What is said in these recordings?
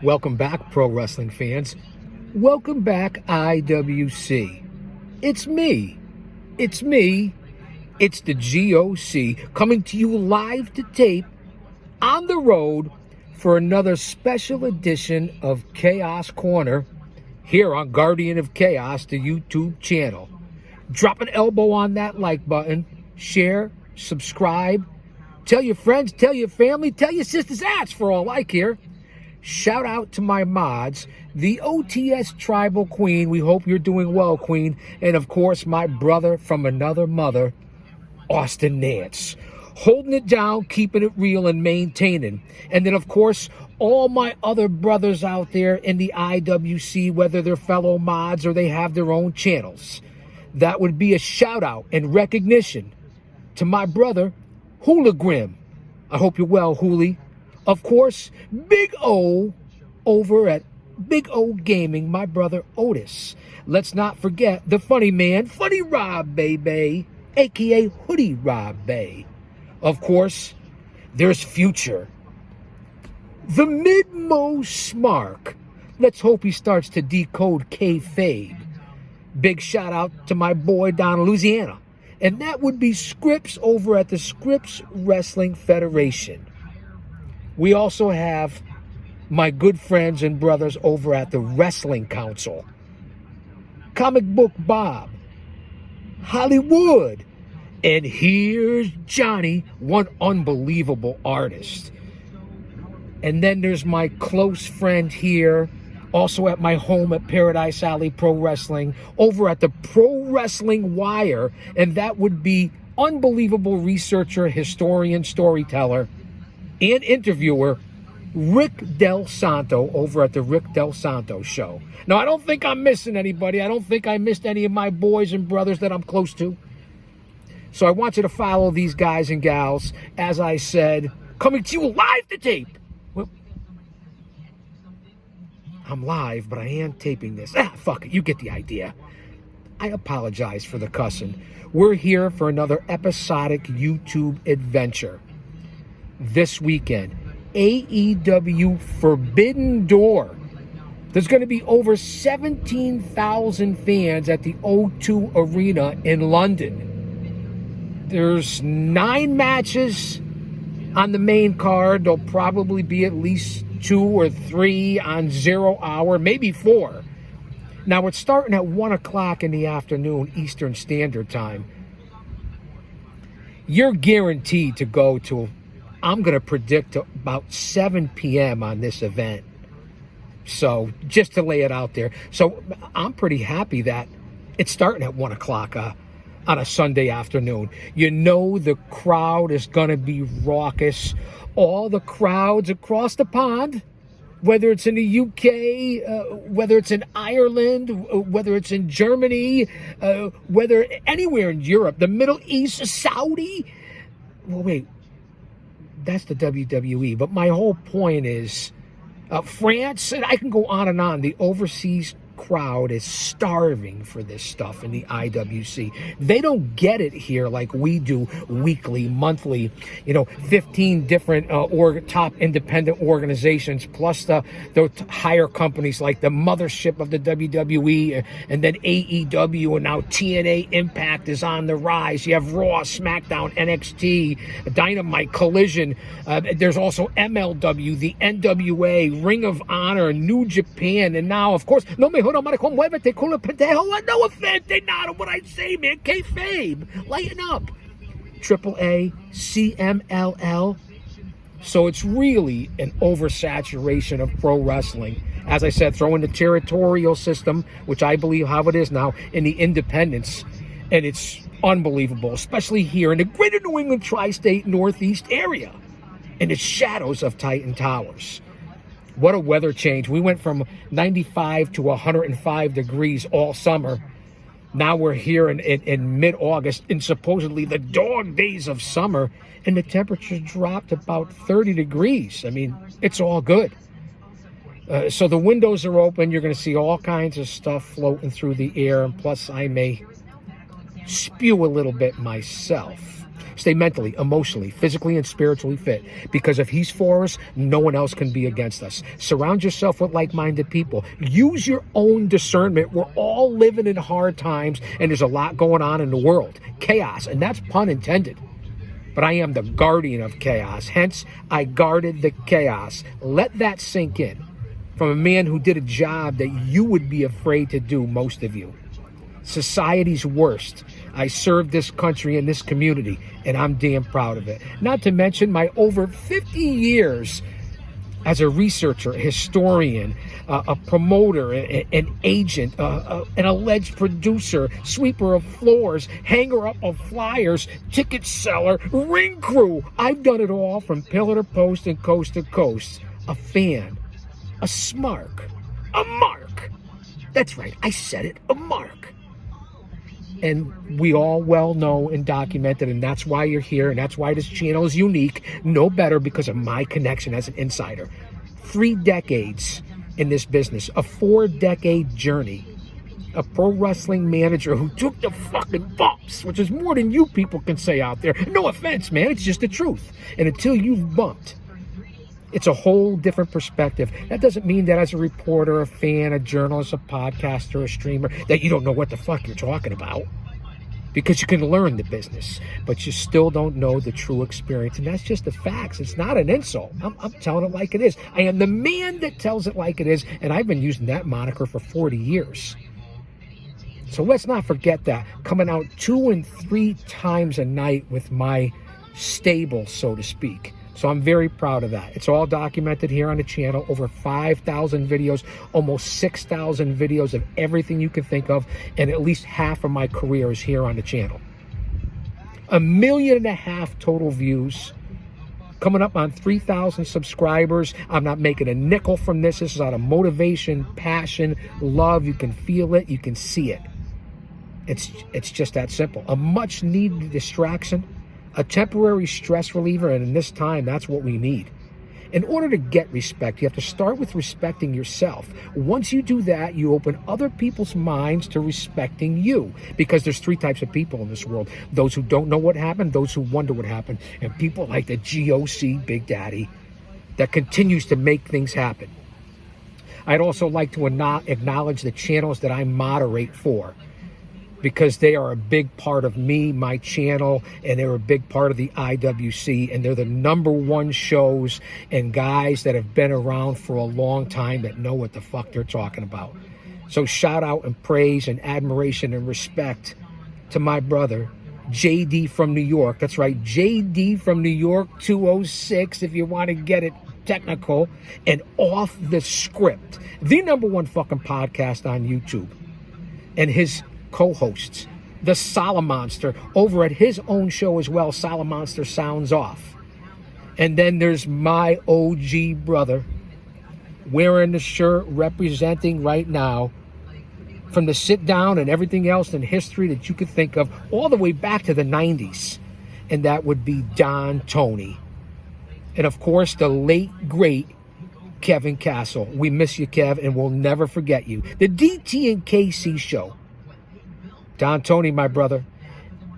Welcome back, pro wrestling fans. Welcome back, IWC. It's me. It's me. It's the GOC coming to you live to tape on the road for another special edition of Chaos Corner here on Guardian of Chaos, the YouTube channel. Drop an elbow on that like button, share, subscribe, tell your friends, tell your family, tell your sisters' ass for all I care. Shout out to my mods, the OTS Tribal Queen. We hope you're doing well, Queen. And of course, my brother from another mother, Austin Nance. Holding it down, keeping it real, and maintaining. And then, of course, all my other brothers out there in the IWC, whether they're fellow mods or they have their own channels. That would be a shout out and recognition to my brother, Hula Grim. I hope you're well, Huli. Of course, Big O over at Big O Gaming, my brother Otis. Let's not forget the funny man, Funny Rob Baby, a.k.a. Hoodie Rob Bay. Of course, there's Future. The Mid-Mo Smark. Let's hope he starts to decode kayfabe. Big shout out to my boy down in Louisiana. And that would be Scripps over at the Scripps Wrestling Federation. We also have my good friends and brothers over at the Wrestling Council. Comic Book Bob, Hollywood, and here's Johnny, one unbelievable artist. And then there's my close friend here, also at my home at Paradise Alley Pro Wrestling, over at the Pro Wrestling Wire, and that would be unbelievable researcher, historian, storyteller, and interviewer Rick Del Santo over at the Rick Del Santo Show. Now, I don't think I'm missing anybody. I don't think I missed any of my boys and brothers that I'm close to. So I want you to follow these guys and gals, as I said, coming to you live to tape. Well, I'm live, but I am taping this. Fuck it, you get the idea. I apologize for the cussing. We're here for another episodic YouTube adventure. This weekend, AEW Forbidden Door. There's going to be over 17,000 fans at the O2 Arena in London. There's 9 matches on the main card. There'll probably be at least 2 or 3 on 0 hour, maybe 4. Now, it's starting at 1 o'clock in the afternoon, Eastern Standard Time. You're guaranteed to go to, I'm going to predict, about 7 p.m. on this event. So, just to lay it out there. So, I'm pretty happy that it's starting at 1 o'clock on a Sunday afternoon. You know the crowd is going to be raucous. All the crowds across the pond, whether it's in the UK, whether it's in Ireland, whether it's in Germany, whether anywhere in Europe, the Middle East, Saudi. Well, wait. That's the WWE. But my whole point is France, and I can go on and on. The overseas crowd is starving for this stuff in the IWC. They don't get it here like we do weekly, monthly, 15 different top independent organizations, plus the higher companies like the mothership of the WWE, and then AEW, and now TNA Impact is on the rise. You have Raw, SmackDown, NXT, Dynamite, Collision. There's also MLW, the NWA, Ring of Honor, New Japan, and now, of course, no me jodas, maricón, muévete, culo, pendejo. No offense, not on what I say, man. Kayfabe, lighten up. AAA, CMLL. So it's really an oversaturation of pro wrestling. As I said, throw in the territorial system, which I believe how it is now, in the independents. And it's unbelievable, especially here in the greater New England tri-state Northeast area, in the shadows of Titan Towers. What a weather change. We went from 95 to 105 degrees all summer. Now we're here in mid-August, in supposedly the dog days of summer, and the temperature dropped about 30 degrees. I mean, it's all good. So the windows are open. You're going to see all kinds of stuff floating through the air, and plus I may spew a little bit myself. Stay mentally, emotionally, physically, and spiritually fit. Because if he's for us, no one else can be against us. Surround yourself with like-minded people. Use your own discernment. We're all living in hard times, and there's a lot going on in the world. Chaos, and that's pun intended. But I am the guardian of chaos. Hence, I guarded the chaos. Let that sink in. From a man who did a job that you would be afraid to do, most of you. Society's worst. I served this country and this community, and I'm damn proud of it. Not to mention my over 50 years as a researcher, a historian, a promoter, an agent, an alleged producer, sweeper of floors, hanger up of flyers, ticket seller, ring crew. I've done it all from pillar to post and coast to coast. A fan, a smark, a mark. That's right, I said it, a mark. And we all well know and documented, and that's why you're here, and that's why this channel is unique, no better because of my connection as an insider. 3 decades in this business, a 4-decade journey, a pro wrestling manager who took the fucking bumps, which is more than you people can say out there. No offense, man, it's just the truth. And until you've bumped, it's a whole different perspective. That doesn't mean that as a reporter, a fan, a journalist, a podcaster, a streamer, that you don't know what the fuck you're talking about. Because you can learn the business, but you still don't know the true experience. And that's just the facts. It's not an insult. I'm telling it like it is. I am the man that tells it like it is, and I've been using that moniker for 40 years. So let's not forget that. Coming out 2 and 3 times a night with my stable, so to speak. So I'm very proud of that. It's all documented here on the channel. Over 5,000 videos, almost 6,000 videos of everything you can think of. And at least half of my career is here on the channel. 1.5 million total views. Coming up on 3,000 subscribers. I'm not making a nickel from this. This is out of motivation, passion, love. You can feel it. You can see it. It's just that simple. A much needed distraction. A temporary stress reliever, and in this time, that's what we need. In order to get respect, you have to start with respecting yourself. Once you do that, you open other people's minds to respecting you. Because there's 3 types of people in this world. Those who don't know what happened, those who wonder what happened, and people like the GOC, Big Daddy, that continues to make things happen. I'd also like to acknowledge the channels that I moderate for, because they are a big part of me, my channel, and they're a big part of the IWC, and they're the #1 shows and guys that have been around for a long time that know what the fuck they're talking about. So shout out and praise and admiration and respect to my brother, JD from New York. That's right, JD from New York 206, if you want to get it technical, and Off the Script, the #1 fucking podcast on YouTube. And his co-hosts, the Solomonster, over at his own show as well, Solomonster Sounds Off. And then there's my OG brother, wearing the shirt, representing right now, from the sit down and everything else in history that you could think of, all the way back to the 90s. And that would be Don Tony. And of course, the late, great Kevin Castle. We miss you, Kev, and we'll never forget you. The DT and KC show. Don Tony, my brother.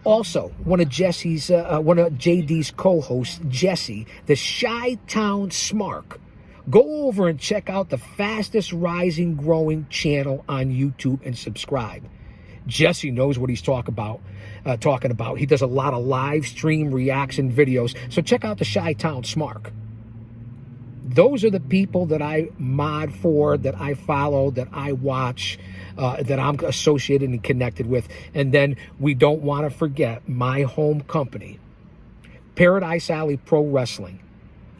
Also, one of JD's co-hosts, Jesse, the Chi-Town Smark. Go over and check out the fastest rising growing channel on YouTube and subscribe. Jesse knows what he's talking about. He does a lot of live stream reaction videos. So check out the Chi-Town Smark. Those are the people that I mod for, that I follow, that I watch, that I'm associated and connected with. And then we don't want to forget my home company, Paradise Alley Pro Wrestling,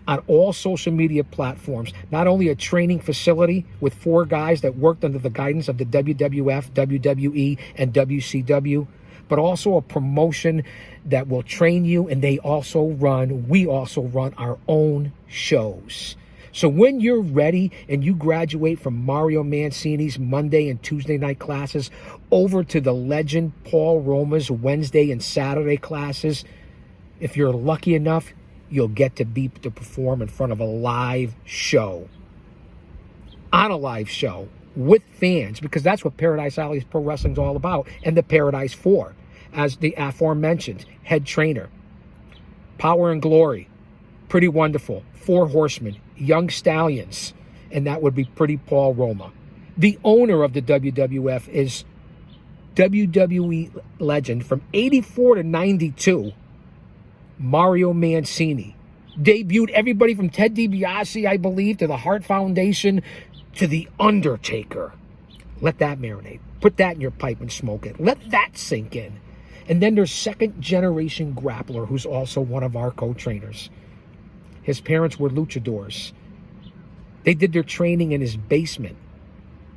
on all social media platforms. Not only a training facility with 4 guys that worked under the guidance of the WWF, WWE, and WCW, but also a promotion that will train you, and we also run our own shows. So when you're ready and you graduate from Mario Mancini's Monday and Tuesday night classes over to the legend Paul Roma's Wednesday and Saturday classes, if you're lucky enough, you'll get to perform in front of a live show. On a live show with fans, because that's what Paradise Alley Pro Wrestling is all about, and the Paradise 4, as the aforementioned head trainer. Power and Glory, Pretty Wonderful, Four Horsemen, Young Stallions, and that would be Pretty Paul Roma. The owner of the WWF is WWE legend from 84 to 92, Mario Mancini. Debuted everybody from Ted DiBiase, I believe, to the Hart Foundation, to The Undertaker. Let that marinate. Put that in your pipe and smoke it. Let that sink in. And then there's second generation grappler, who's also one of our co-trainers. His parents were luchadors. They did their training in his basement.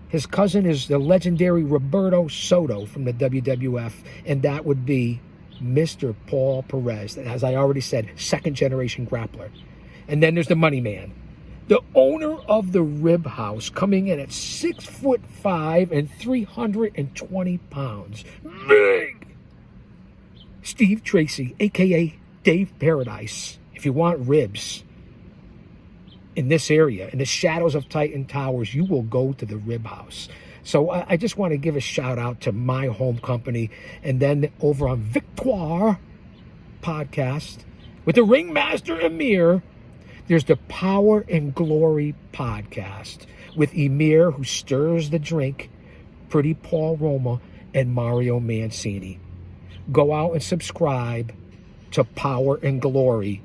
His cousin is the legendary Roberto Soto from the WWF, and that would be Mr. Paul Perez. And as I already said, second generation grappler. And then there's the Money Man, the owner of the Rib House, coming in at 6'5" and 320 pounds. Big! Steve Tracy, aka Dave Paradise. If you want ribs in this area, in the shadows of Titan Towers, you will go to the Rib House. So I just want to give a shout out to my home company. And then over on Victoire podcast with the Ringmaster Emir, there's the Power and Glory podcast with Emir, who stirs the drink, Pretty Paul Roma, and Mario Mancini. Go out and subscribe to Power and Glory,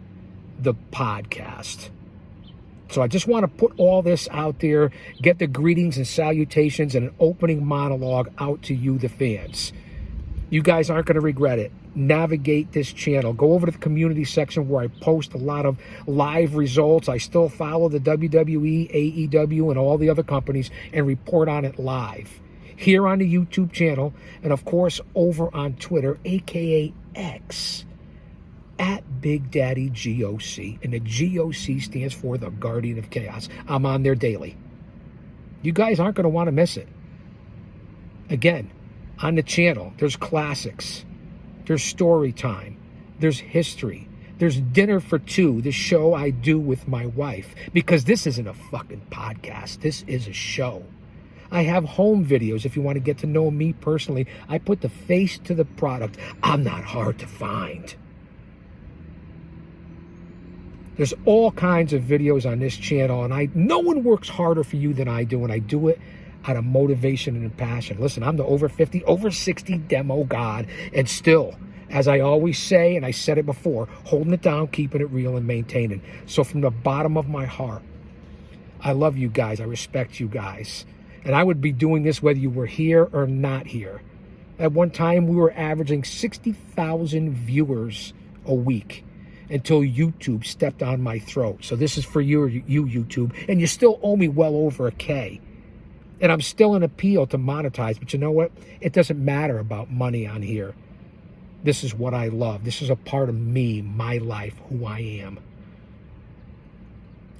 the podcast. So I just want to put all this out there, get the greetings and salutations and an opening monologue out to you, the fans. You guys aren't going to regret it. Navigate this channel. Go over to the community section where I post a lot of live results. I still follow the WWE, AEW, and all the other companies and report on it live. Here on the YouTube channel, and of course over on Twitter, aka X, at Big Daddy GOC. And the GOC stands for the Guardian of Chaos. I'm on there daily. You guys aren't going to want to miss it. Again, on the channel, there's classics. There's story time. There's history. There's Dinner for Two, the show I do with my wife. Because this isn't a fucking podcast. This is a show. I have home videos if you want to get to know me personally. I put the face to the product. I'm not hard to find. There's all kinds of videos on this channel, and no one works harder for you than I do, and I do it out of motivation and passion. Listen, I'm the over 50, over 60 demo god, and still, as I always say, and I said it before, holding it down, keeping it real, and maintaining. So from the bottom of my heart, I love you guys. I respect you guys. And I would be doing this whether you were here or not here. At one time, we were averaging 60,000 viewers a week until YouTube stepped on my throat. So this is for you, YouTube. And you still owe me well over $1,000. And I'm still in appeal to monetize. But you know what? It doesn't matter about money on here. This is what I love. This is a part of me, my life, who I am.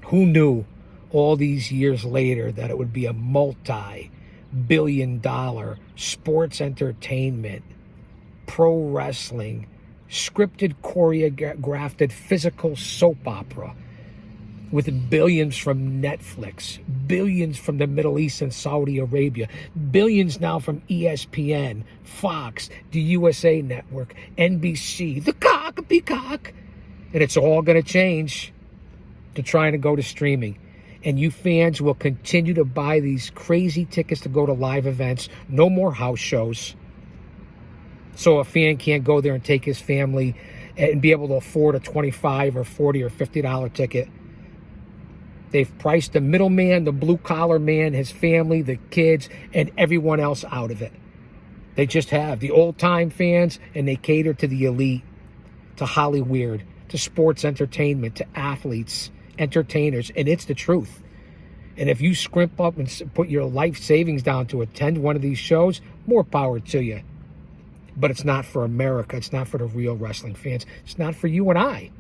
Who knew all these years later that it would be a multi-billion-dollar sports entertainment, pro wrestling, scripted, choreographed, physical soap opera with billions from Netflix, billions from the Middle East and Saudi Arabia, billions now from ESPN, Fox, the USA Network, NBC, the Peacock. And it's all going to change to trying to go to streaming. And you fans will continue to buy these crazy tickets to go to live events. No more house shows. So a fan can't go there and take his family and be able to afford a $25 or $40 or $50 ticket. They've priced the middleman, the blue-collar man, his family, the kids, and everyone else out of it. They just have. The old-time fans, and they cater to the elite, to Hollywood, to sports entertainment, to athletes, entertainers, and it's the truth. And if you scrimp up and put your life savings down to attend one of these shows, more power to you. But it's not for America. It's not for the real wrestling fans. It's not for you and I.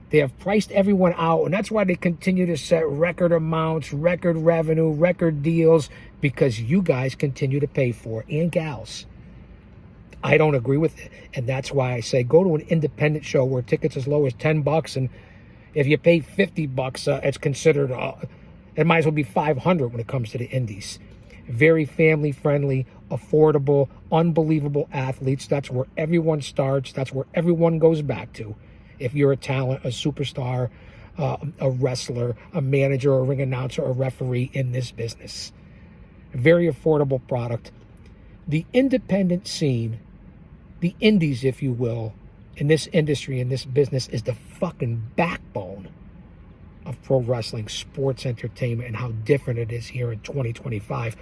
They have priced everyone out, and that's why they continue to set record amounts, record revenue, record deals, because you guys continue to pay for it, and gals. I don't agree with it, and that's why I say go to an independent show where tickets as low as $10, and if you pay $50, it's considered, it might as well be $500 when it comes to the indies. Very family-friendly, affordable, unbelievable athletes. That's where everyone starts. That's where everyone goes back to. If you're a talent, a superstar, a wrestler, a manager, a ring announcer, a referee in this business. Very affordable product. The independent scene, the indies, if you will, in this industry, in this business, is the fucking backbone of pro wrestling, sports entertainment, and how different it is here in 2025.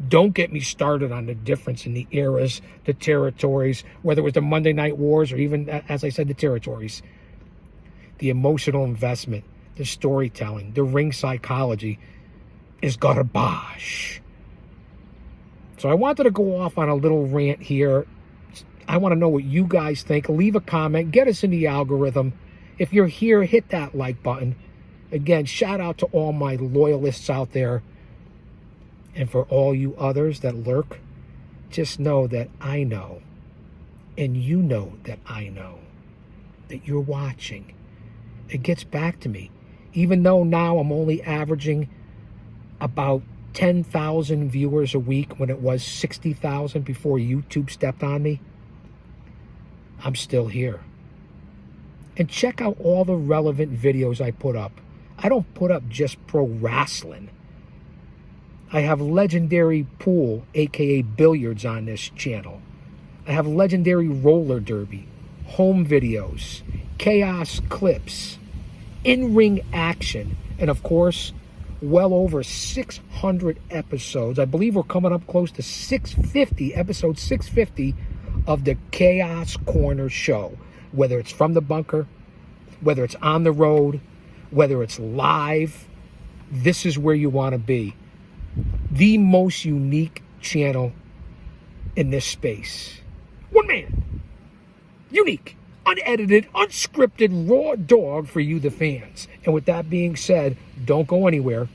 Don't get me started on the difference in the eras, the territories, whether it was the Monday Night Wars or even, as I said, the territories. The emotional investment, the storytelling, the ring psychology is garbage. So I wanted to go off on a little rant here. I want to know what you guys think. Leave a comment. Get us in the algorithm. If you're here, hit that like button. Again, shout out to all my loyalists out there. And for all you others that lurk, just know that I know, and you know that I know, that you're watching. It gets back to me. Even though now I'm only averaging about 10,000 viewers a week when it was 60,000 before YouTube stepped on me, I'm still here. And check out all the relevant videos I put up. I don't put up just pro wrestling. I have legendary pool, aka billiards, on this channel. I have legendary roller derby, home videos, chaos clips, in-ring action, and of course, well over 600 episodes. I believe we're coming up close to 650, episode 650 of the Chaos Corner show. Whether it's from the bunker, whether it's on the road, whether it's live, this is where you want to be. The most unique channel in this space. One man. Unique. Unedited, unscripted, raw dog for you, the fans. And with that being said, don't go anywhere.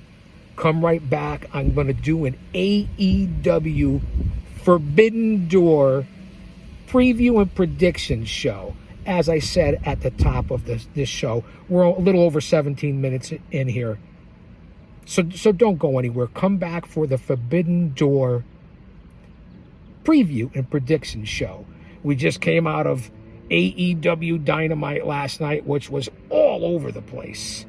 Come right back. I'm going to do an AEW Forbidden Door preview and prediction show. As I said at the top of this show, we're a little over 17 minutes in here. So don't go anywhere. Come back for the Forbidden Door preview and prediction show. We just came out of AEW Dynamite last night, which was all over the place.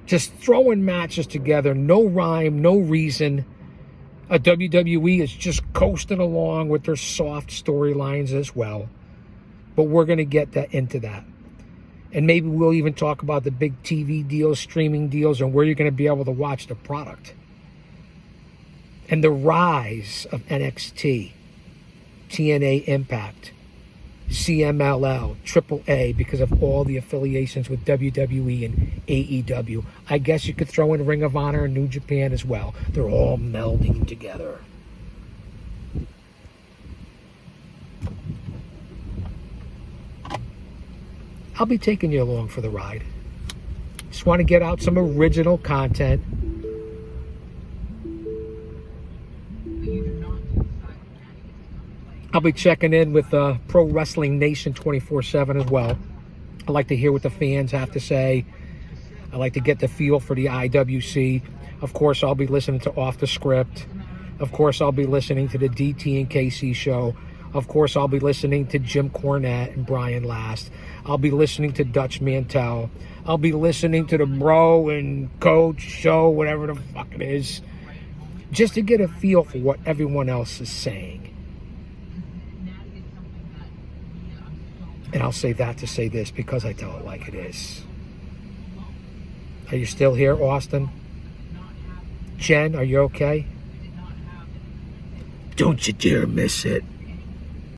Just throwing matches together, no rhyme, no reason. WWE is just coasting along with their soft storylines as well. But we're going to get into that. And maybe we'll even talk about the big TV deals, streaming deals, and where you're going to be able to watch the product. And the rise of NXT, TNA Impact, CMLL, AAA, because of all the affiliations with WWE and AEW. I guess you could throw in Ring of Honor and New Japan as well. They're all melding together. I'll be taking you along for the ride. Just want to get out some original content. I'll be checking in with Pro Wrestling Nation 24/7 as well. I like to hear what the fans have to say. I like to get the feel for the IWC. Of course, I'll be listening to Off the Script. Of course, I'll be listening to the DT and KC show. Of course, I'll be listening to Jim Cornette and Brian Last. I'll be listening to Dutch Mantel. I'll be listening to the Bro and Coach show, whatever the fuck it is, just to get a feel for what everyone else is saying. And I'll say that to say this because I tell it like it is. Are you still here, Austin? Jen, are you okay? Don't you dare miss it.